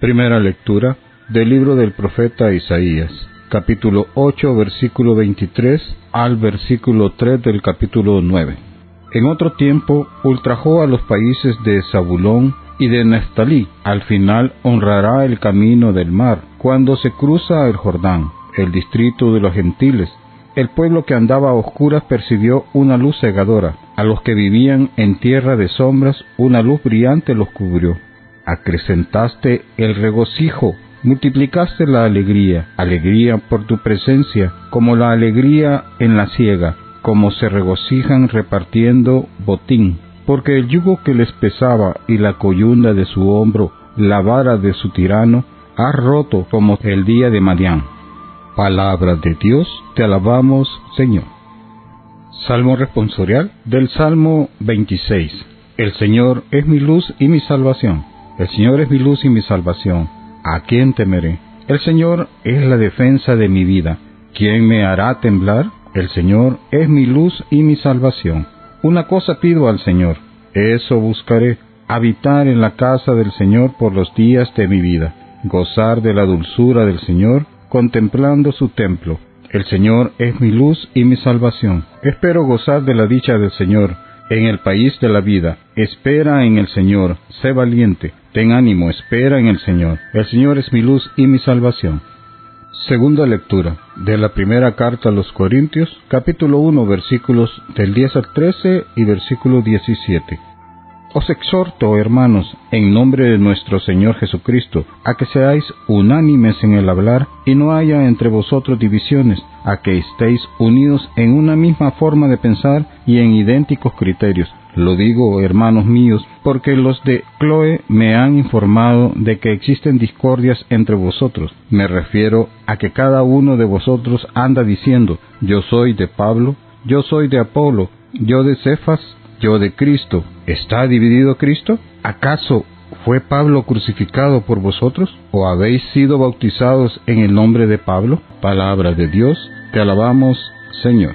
Primera lectura del libro del profeta Isaías, capítulo 8, versículo 23 al versículo 3 del capítulo 9. En otro tiempo ultrajó a los países de Zabulón y de Neftalí. Al final honrará el camino del mar, cuando se cruza el Jordán, el distrito de los gentiles. El pueblo que andaba a oscuras percibió una luz cegadora. A los que vivían en tierra de sombras, una luz brillante los cubrió. Acrecentaste el regocijo, multiplicaste la alegría por tu presencia, como la alegría en la siega, como se regocijan repartiendo botín. Porque el yugo que les pesaba y la coyunda de su hombro, la vara de su tirano, has roto como el día de Madián. Palabra de Dios, te alabamos, Señor. Salmo responsorial del Salmo 26. El Señor es mi luz y mi salvación. El Señor es mi luz y mi salvación. ¿A quién temeré? El Señor es la defensa de mi vida. ¿Quién me hará temblar? El Señor es mi luz y mi salvación. Una cosa pido al Señor, eso buscaré, habitar en la casa del Señor por los días de mi vida, gozar de la dulzura del Señor, contemplando su templo. El Señor es mi luz y mi salvación. Espero gozar de la dicha del Señor en el país de la vida. Espera en el Señor, sé valiente, ten ánimo, espera en el Señor. El Señor es mi luz y mi salvación. Segunda lectura de la primera carta a los Corintios, capítulo 1, versículos del 10 al 13 y versículo 17. Os exhorto, hermanos, en nombre de nuestro Señor Jesucristo, a que seáis unánimes en el hablar y no haya entre vosotros divisiones, a que estéis unidos en una misma forma de pensar y en idénticos criterios. Lo digo, hermanos míos, porque los de Cloe me han informado de que existen discordias entre vosotros. Me refiero a que cada uno de vosotros anda diciendo, yo soy de Pablo, yo soy de Apolo, yo de Cefas, yo de Cristo. ¿Está dividido Cristo? ¿Acaso fue Pablo crucificado por vosotros? ¿O habéis sido bautizados en el nombre de Pablo? Palabra de Dios, te alabamos, Señor.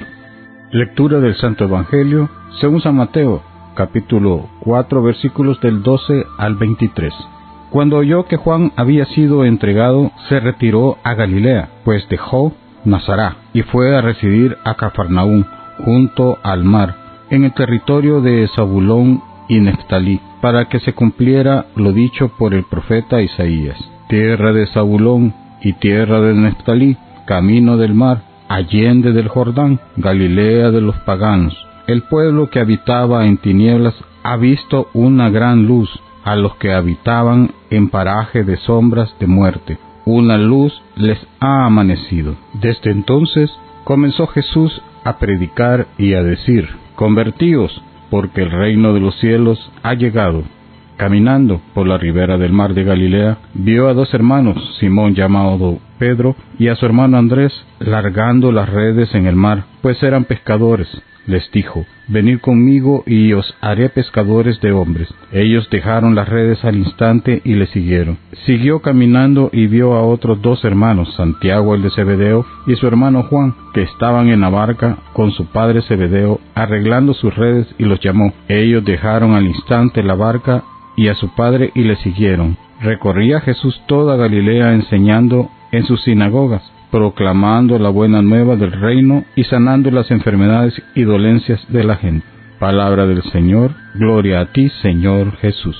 Lectura del Santo Evangelio según San Mateo, capítulo 4, versículos del 12 al 23. Cuando oyó que Juan había sido entregado, se retiró a Galilea, pues dejó Nazaret y fue a residir a Cafarnaúm, junto al mar, en el territorio de Zabulón y Neftalí, para que se cumpliera lo dicho por el profeta Isaías. Tierra de Zabulón y tierra de Neftalí, camino del mar, allende del Jordán, Galilea de los paganos. El pueblo que habitaba en tinieblas ha visto una gran luz. A los que habitaban en paraje de sombras de muerte, una luz les ha amanecido. Desde entonces comenzó Jesús a predicar y a decir, convertíos, porque el reino de los cielos ha llegado. Caminando por la ribera del mar de Galilea, vio a dos hermanos, Simón llamado Pedro, y a su hermano Andrés, largando las redes en el mar, pues eran pescadores. Les dijo, venid conmigo y os haré pescadores de hombres. Ellos dejaron las redes al instante y le siguieron. Siguió caminando y vio a otros dos hermanos, Santiago el de Zebedeo y su hermano Juan, que estaban en la barca con su padre Zebedeo, arreglando sus redes, y los llamó. Ellos dejaron al instante la barca y a su padre y le siguieron. Recorría Jesús toda Galilea enseñando en sus sinagogas, proclamando la buena nueva del reino y sanando las enfermedades y dolencias de la gente. Palabra del Señor, gloria a ti, Señor Jesús.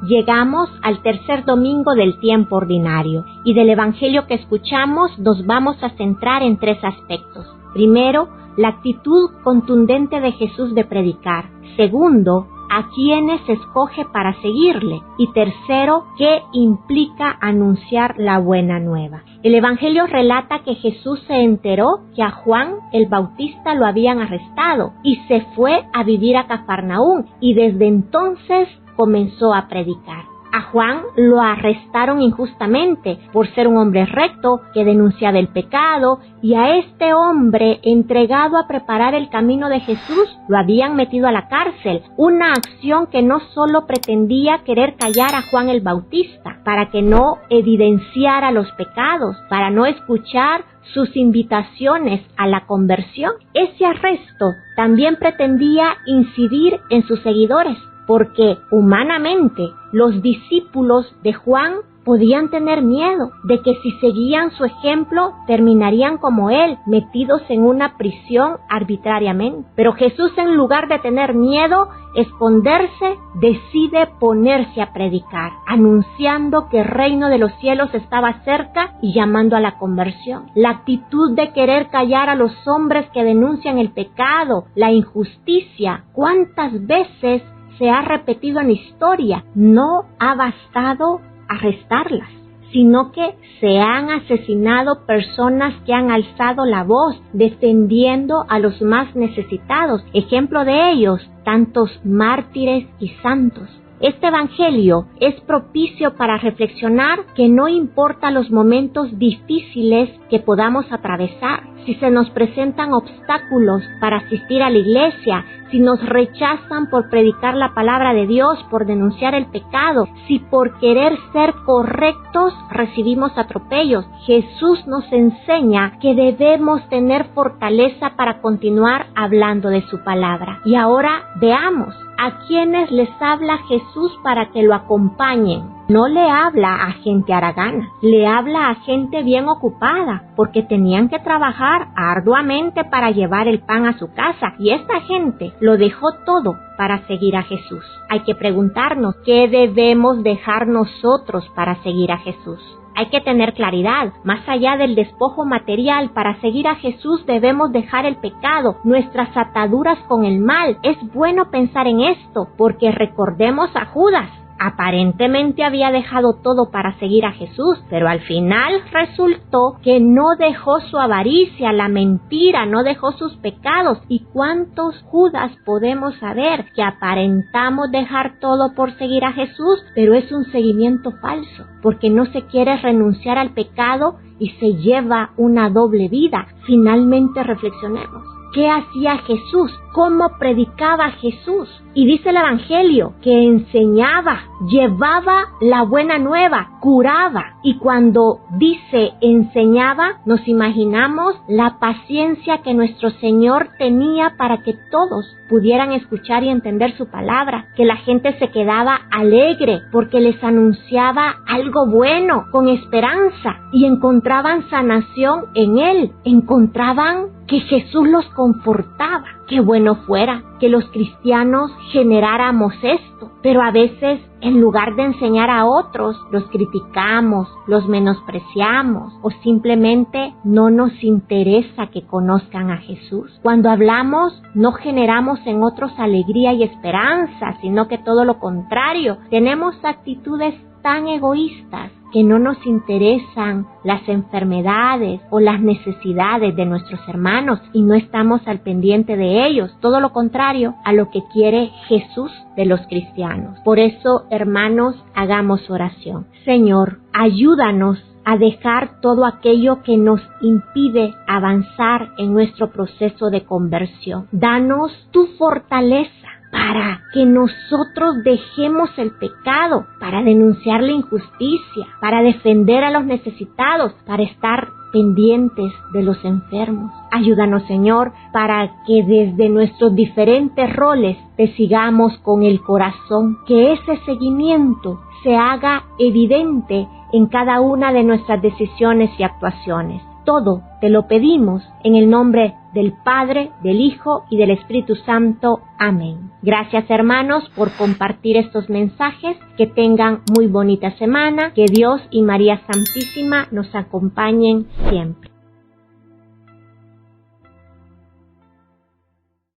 Llegamos al tercer domingo del tiempo ordinario y del Evangelio que escuchamos nos vamos a centrar en tres aspectos. Primero, la actitud contundente de Jesús de predicar. Segundo, a quienes escoge para seguirle. Y tercero, ¿qué implica anunciar la buena nueva? El Evangelio relata que Jesús se enteró que a Juan el Bautista lo habían arrestado y se fue a vivir a Cafarnaúm, y desde entonces comenzó a predicar. A Juan lo arrestaron injustamente por ser un hombre recto que denunciaba el pecado, y a este hombre entregado a preparar el camino de Jesús lo habían metido a la cárcel, una acción que no solo pretendía querer callar a Juan el Bautista para que no evidenciara los pecados, para no escuchar sus invitaciones a la conversión. Ese arresto también pretendía incidir en sus seguidores, porque humanamente los discípulos de Juan Podían tener miedo de que si seguían su ejemplo terminarían como él, metidos en una prisión arbitrariamente. Pero Jesús, en lugar de tener miedo, esconderse, decide ponerse a predicar, anunciando que el reino de los cielos estaba cerca y llamando a la conversión. La actitud de querer callar a los hombres que denuncian el pecado, la injusticia, ¿cuántas veces se ha repetido en la historia? No ha bastado arrestarlas, sino que se han asesinado personas que han alzado la voz defendiendo a los más necesitados. Ejemplo de ellos, tantos mártires y santos. Este evangelio es propicio para reflexionar que no importa los momentos difíciles que podamos atravesar, si se nos presentan obstáculos para asistir a la iglesia, si nos rechazan por predicar la palabra de Dios, por denunciar el pecado, si por querer ser correctos recibimos atropellos. Jesús nos enseña que debemos tener fortaleza para continuar hablando de su palabra. Y ahora veamos a quienes les habla Jesús para que lo acompañen. No le habla a gente haragana, le habla a gente bien ocupada, porque tenían que trabajar arduamente para llevar el pan a su casa, y esta gente lo dejó todo para seguir a Jesús. Hay que preguntarnos, ¿qué debemos dejar nosotros para seguir a Jesús? Hay que tener claridad, más allá del despojo material, para seguir a Jesús debemos dejar el pecado, nuestras ataduras con el mal. Es bueno pensar en esto, porque recordemos a Judas. Aparentemente había dejado todo para seguir a Jesús, pero al final resultó que no dejó su avaricia, la mentira, no dejó sus pecados. ¿Y cuántos Judas podemos saber que aparentamos dejar todo por seguir a Jesús, pero es un seguimiento falso, porque no se quiere renunciar al pecado y se lleva una doble vida? Finalmente reflexionemos. ¿Qué hacía Jesús? ¿Cómo predicaba Jesús? Y dice el Evangelio que enseñaba, llevaba la buena nueva, curaba. Y cuando dice enseñaba, nos imaginamos la paciencia que nuestro Señor tenía para que todos pudieran escuchar y entender su palabra, que la gente se quedaba alegre porque les anunciaba algo bueno, con esperanza, y encontraban sanación en Él, encontraban que Jesús los confortaba. Qué bueno fuera que los cristianos generáramos esto, pero a veces en lugar de enseñar a otros, los criticamos, los menospreciamos o simplemente no nos interesa que conozcan a Jesús. Cuando hablamos, no generamos en otros alegría y esperanza, sino que todo lo contrario, tenemos actitudes tan egoístas que no nos interesan las enfermedades o las necesidades de nuestros hermanos y no estamos al pendiente de ellos. Todo lo contrario a lo que quiere Jesús de los cristianos. Por eso, hermanos, hagamos oración. Señor, ayúdanos a dejar todo aquello que nos impide avanzar en nuestro proceso de conversión. Danos tu fortaleza para que nosotros dejemos el pecado, para denunciar la injusticia, para defender a los necesitados, para estar pendientes de los enfermos. Ayúdanos, Señor, para que desde nuestros diferentes roles te sigamos con el corazón, que ese seguimiento se haga evidente en cada una de nuestras decisiones y actuaciones. Todo te lo pedimos en el nombre del Padre, del Hijo y del Espíritu Santo. Amén. Gracias, hermanos, por compartir estos mensajes. Que tengan muy bonita semana. Que Dios y María Santísima nos acompañen siempre.